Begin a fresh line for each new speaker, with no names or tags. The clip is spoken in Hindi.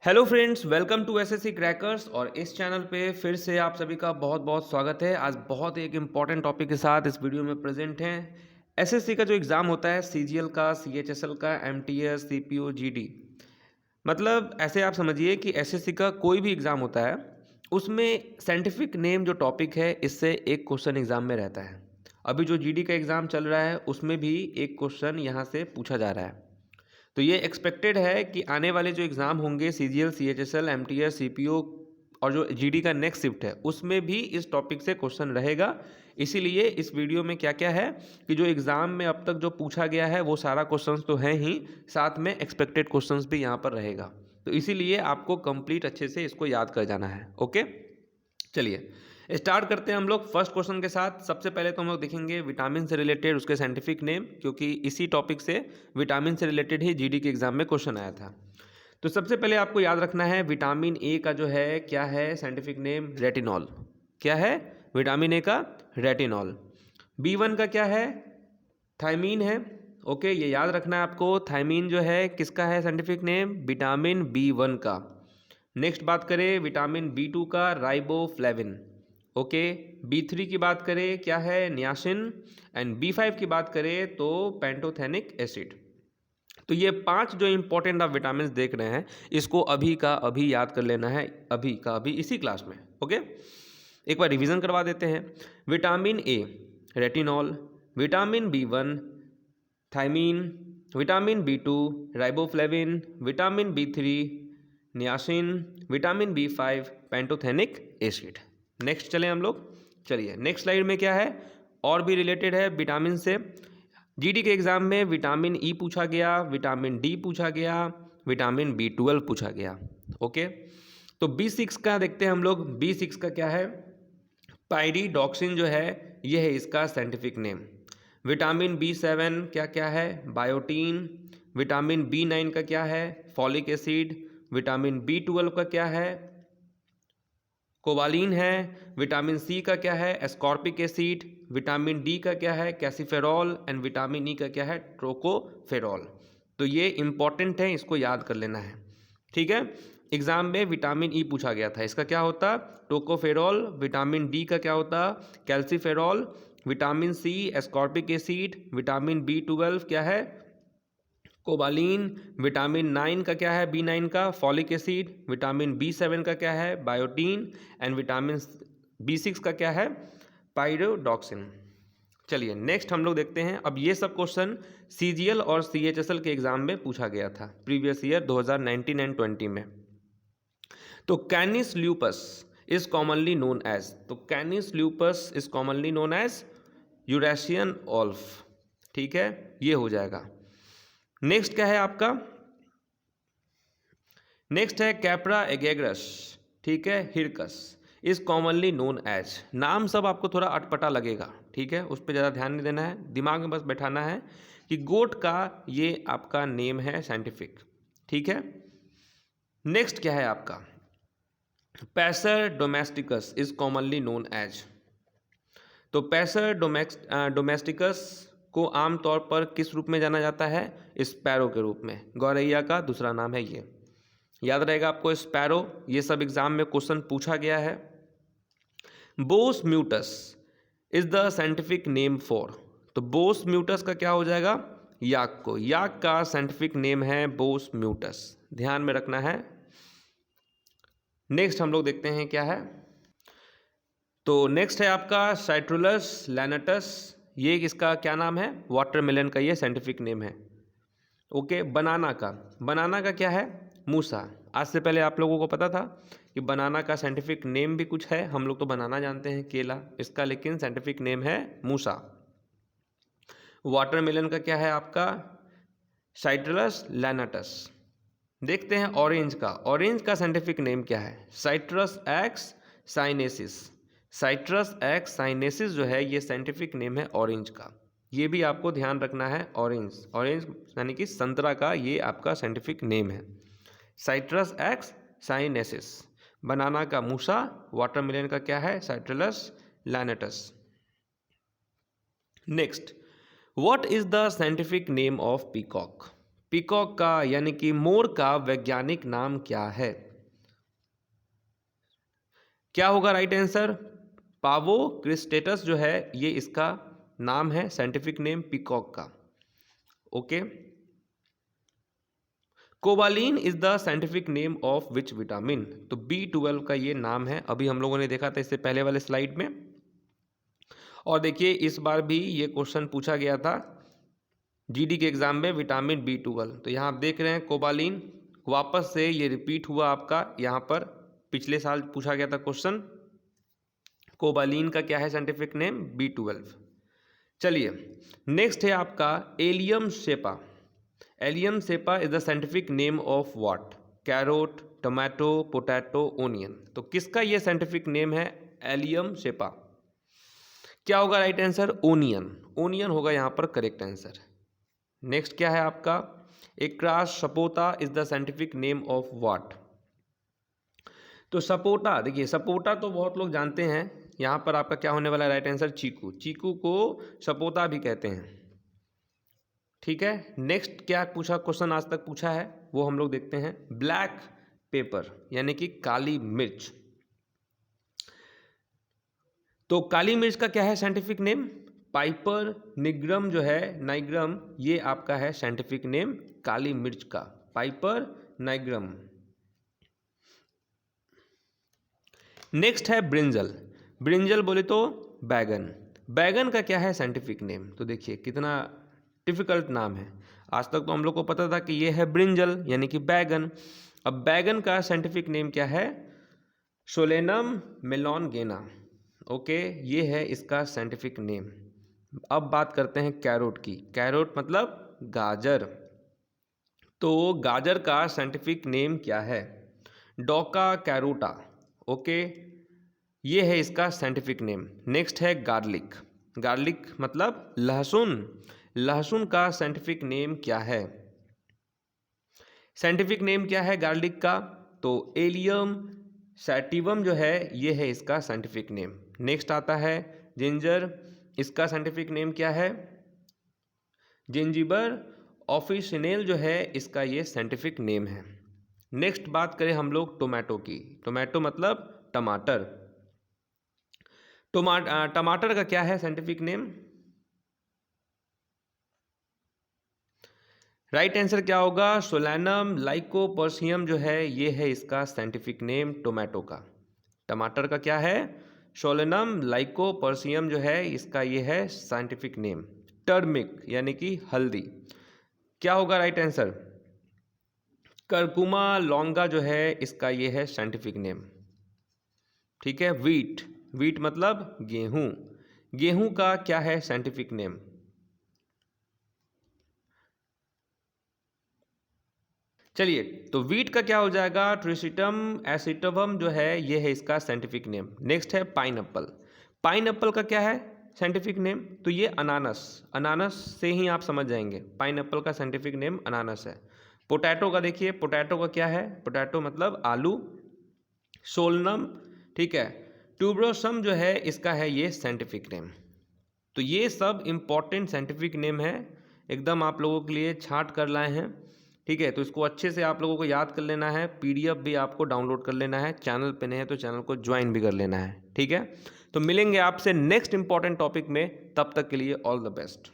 Hello friends, welcome to SSC crackers. और इस चैनल पे फिर से आप सभी का बहुत बहुत स्वागत है। आज बहुत एक इम्पॉर्टेंट टॉपिक के साथ इस वीडियो में प्रेजेंट हैं। एसएससी का जो एग्ज़ाम होता है, सीजीएल का, सीएचएसएल का, एमटीएस, सीपीओ, जीडी, मतलब ऐसे आप समझिए कि एसएससी का कोई भी एग्ज़ाम होता है, उसमें साइंटिफिक नेम जो टॉपिक है, इससे एक क्वेश्चन एग्ज़ाम में रहता है। अभी जो जीडी का एग्ज़ाम चल रहा है, उसमें भी एक क्वेश्चन यहाँ से पूछा जा रहा है। तो ये एक्सपेक्टेड है कि आने वाले जो एग्ज़ाम होंगे, सीजीएल, सीएचएसएल, एमटीएस, सीपीओ और जो जीडी का नेक्स्ट शिफ्ट है, उसमें भी इस टॉपिक से क्वेश्चन रहेगा। इसीलिए इस वीडियो में क्या क्या है कि जो एग्ज़ाम में अब तक जो पूछा गया है वो सारा क्वेश्चंस तो हैं ही, साथ में एक्सपेक्टेड क्वेश्चंस भी यहाँ पर रहेगा। तो इसीलिए आपको कंप्लीट अच्छे से इसको याद कर जाना है। ओके, चलिए स्टार्ट करते हैं हम लोग फर्स्ट क्वेश्चन के साथ। सबसे पहले तो हम लोग देखेंगे विटामिन से रिलेटेड उसके साइंटिफिक नेम, क्योंकि इसी टॉपिक से विटामिन से रिलेटेड ही जीडी के एग्जाम में क्वेश्चन आया था। तो सबसे पहले आपको याद रखना है विटामिन ए का जो है क्या है साइंटिफिक नेम, रेटिनॉल। क्या है? विटामिन ए का रेटिनॉल। बी1 का क्या है? थायमीन है। ओके, ये याद रखना है आपको। थायमीन जो है किसका है साइंटिफिक नेम? विटामिन बी1 का। नेक्स्ट बात करें विटामिन बी2 का, राइबोफ्लेविन। ओके, बी3 की बात करें क्या है? नियासिन। एंड बी5 की बात करें तो पेंटोथेनिक एसिड। तो ये 5 जो इंपॉर्टेंट आप विटामिन देख रहे हैं, इसको अभी का अभी याद कर लेना है, अभी का अभी इसी क्लास में। ओके, एक बार रिवीजन करवा देते हैं। Vitamin A retinol, vitamin B one thiamine, vitamin B two riboflavin, vitamin बी3 niacin, vitamin B five pantothenic acid. Next चलें हम लोग। चलिए नेक्स्ट स्लाइड में क्या है और भी रिलेटेड है विटामिन से। जीडी के एग्जाम में विटामिन ई पूछा गया, विटामिन डी पूछा गया, विटामिन बी12 पूछा गया। ओके, तो बी6 का देखते हैं हम लोग। बी6 का क्या है? पायरिडॉक्सिन जो है ये है इसका साइंटिफिक नेम। विटामिन बी7 क्या क्या है? बायोटीन। विटामिन बी9 का क्या है? Folic acid. विटामिन बी12 का क्या है? कोबालिन है। विटामिन सी का क्या है? Ascorbic acid. विटामिन डी का क्या है? कैसिफेरॉल। एंड विटामिन ई का क्या है? ट्रोकोफेरॉल। तो ये इंपॉर्टेंट है, इसको याद कर लेना है। ठीक है, एग्जाम में विटामिन ई पूछा गया था, इसका क्या होता? टोकोफेरॉल। विटामिन डी का क्या होता? Calciferol. Vitamin C ascorbic acid. Vitamin बी12 क्या है? कोबालिन। विटामिन 9 का क्या है? बी9 का फॉलिक एसिड। विटामिन बी7 का क्या है? बायोटीन। एंड विटामिन बी6 का क्या है? पायरिडॉक्सिन। चलिए नेक्स्ट हम लोग देखते हैं। अब ये सब क्वेश्चन सीजीएल और सीएचएसएल के एग्जाम में पूछा गया था प्रीवियस ईयर 2019 एंड 20 में। तो Canis lupus is commonly known as, तो Canis lupus is commonly known as Eurasian wolf. ठीक है, ये हो जाएगा। नेक्स्ट क्या है आपका? नेक्स्ट है कैप्रा एगेग्रस। ठीक है, hircus is commonly known as. नाम सब आपको थोड़ा अटपटा लगेगा, ठीक है, उस पर ज़्यादा ध्यान नहीं देना है, दिमाग में बस बैठाना है कि गोट का ये आपका नेम है साइंटिफिक। ठीक है, नेक्स्ट क्या है आपका? Passer domesticus is commonly known as. तो पैसर डोमेस्टिकस को आमतौर पर किस रूप में जाना जाता है? स्पैरो के रूप में। गौरैया का दूसरा नाम है ये, याद रहेगा आपको, स्पैरो। ये सब एग्जाम में क्वेश्चन पूछा गया है। Bos mutus is the scientific name for, तो बोस म्यूटस का क्या हो जाएगा? याक को, याक का साइंटिफिक नेम है बोस म्यूटस, ध्यान में रखना है। नेक्स्ट हम लोग देखते हैं क्या है। तो नेक्स्ट है आपका साइट्रुलस लैनेटस। ये इसका क्या नाम है? वाटरमेलन का ये साइंटिफिक नेम है। ओके, बनाना का, बनाना का क्या है? मूसा। आज से पहले आप लोगों को पता था कि बनाना का साइंटिफिक नेम भी कुछ है, हम लोग तो बनाना जानते हैं केला, इसका लेकिन साइंटिफिक नेम है मूसा। वाटरमेलन का क्या है आपका? साइट्रस लैनेटस। देखते हैं ऑरेंज का, ऑरेंज का साइंटिफिक नेम क्या है? Citrus x sinensis. Citrus x sinensis जो है ये साइंटिफिक नेम है ऑरेंज का, ये भी आपको ध्यान रखना है। ऑरेंज, ऑरेंज यानी कि संतरा का, ये आपका साइंटिफिक नेम है साइट्रस एक्स साइनेसिस। बनाना का मूसा, वाटरमेलन का क्या है? Citrullus lanatus. Next, what is the scientific name of peacock? Peacock का यानी कि मोर का वैज्ञानिक नाम क्या है? क्या होगा राइट आंसर? पावो क्रिस्टेटस जो है ये इसका नाम है, साइंटिफिक नेम पीकॉक का। Okay. Cobalamin is the scientific name of which vitamin? तो B12 का ये नाम है, अभी हम लोगों ने देखा था इससे पहले वाले स्लाइड में। और देखिए इस बार भी ये क्वेश्चन पूछा गया था जीडी के एग्जाम में, विटामिन B12। तो यहाँ आप देख रहे हैं कोबालिन वापस से ये रिपीट हुआ आपका, यहाँ पर पिछले साल पूछा गया था क्वेश्चन। कोबालिन का क्या है साइंटिफिक नेम? B12। चलिए नेक्स्ट है आपका Allium cepa. Allium cepa is the scientific name of what? Carrot, tomato, potato, onion. तो किसका ये साइंटिफिक नेम है एलियम शेपा? क्या होगा राइट आंसर? ओनियन। ओनियन होगा यहाँ पर करेक्ट आंसर। नेक्स्ट क्या है आपका? Achras sapota is the scientific name of what? तो सपोटा, देखिए सपोटा तो बहुत लोग जानते हैं, यहाँ पर आपका क्या होने वाला है राइट आंसर? चीकू। चीकू को सपोटा भी कहते हैं। ठीक है, नेक्स्ट क्या पूछा क्वेश्चन आज तक पूछा है वो हम लोग देखते हैं। ब्लैक पेपर यानी कि काली मिर्च। तो काली मिर्च का क्या है साइंटिफिक नेम? पाइपर निग्रम जो है, नाइग्रम, ये आपका है साइंटिफिक नेम काली मिर्च का, पाइपर नाइग्रम। नेक्स्ट है ब्रिंजल। ब्रिंजल बोले तो बैगन। बैगन का क्या है साइंटिफिक नेम? तो देखिए कितना डिफिकल्ट नाम है। आज तक तो हम लोग को पता था कि ये है ब्रिंजल यानी कि बैगन। अब बैगन का साइंटिफिक नेम क्या है? सोलेनम मेलोनगेना। ओके, ये है इसका साइंटिफिक नेम। अब बात करते हैं कैरोट की। कैरोट मतलब गाजर। तो गाजर का साइंटिफिक नेम क्या है? डोका कैरोटा। ओके, ये है इसका साइंटिफिक नेम। नेक्स्ट है गार्लिक। गार्लिक मतलब लहसुन। लहसुन का साइंटिफिक नेम क्या है? साइंटिफिक नेम क्या है गार्लिक का? तो एलियम सैटिवम जो है ये है इसका साइंटिफिक नेम। नेक्स्ट आता है जिंजर। इसका साइंटिफिक नेम क्या है? जिंजिबर ऑफिसिनेल जो है इसका ये साइंटिफिक नेम है। नेक्स्ट बात करें हम लोग टोमेटो की। टोमेटो मतलब टमाटर। टमाटर का क्या है साइंटिफिक नेम? राइट आंसर क्या होगा? सोलैनम लाइकोपर्सियम जो है ये है इसका साइंटिफिक नेम टोमेटो का। टमाटर का क्या है? सोलैनम लाइकोपर्सियम जो है इसका ये है साइंटिफिक नेम। टर्मिक यानी कि हल्दी। क्या होगा राइट आंसर? करकुमा लौंगा जो है इसका ये है साइंटिफिक नेम। ठीक है, वीट। वीट मतलब गेहूं। गेहूं का क्या है साइंटिफिक नेम? चलिए, तो वीट का क्या हो जाएगा? ट्रिसिटम एसिटवम जो है ये है इसका साइंटिफिक नेम। नेक्स्ट है पाइनएप्पल। पाइनएप्पल का क्या है साइंटिफिक नेम? तो ये अनानस। अनानस से ही आप समझ जाएंगे, पाइनएप्पल का साइंटिफिक नेम अनानस है। पोटैटो का देखिए, पोटैटो का क्या है? पोटैटो मतलब आलू। सोलनम, ठीक है, ट्यूबरोसम जो है इसका है ये साइंटिफिक नेम। तो ये सब इम्पॉर्टेंट साइंटिफिक नेम है, एकदम आप लोगों के लिए छांट कर लाए हैं। ठीक है, तो इसको अच्छे से आप लोगों को याद कर लेना है। PDF भी आपको डाउनलोड कर लेना है। चैनल पे नहीं है तो चैनल को ज्वाइन भी कर लेना है। ठीक है, तो मिलेंगे आपसे नेक्स्ट इंपॉर्टेंट टॉपिक में, तब तक के लिए ऑल द बेस्ट।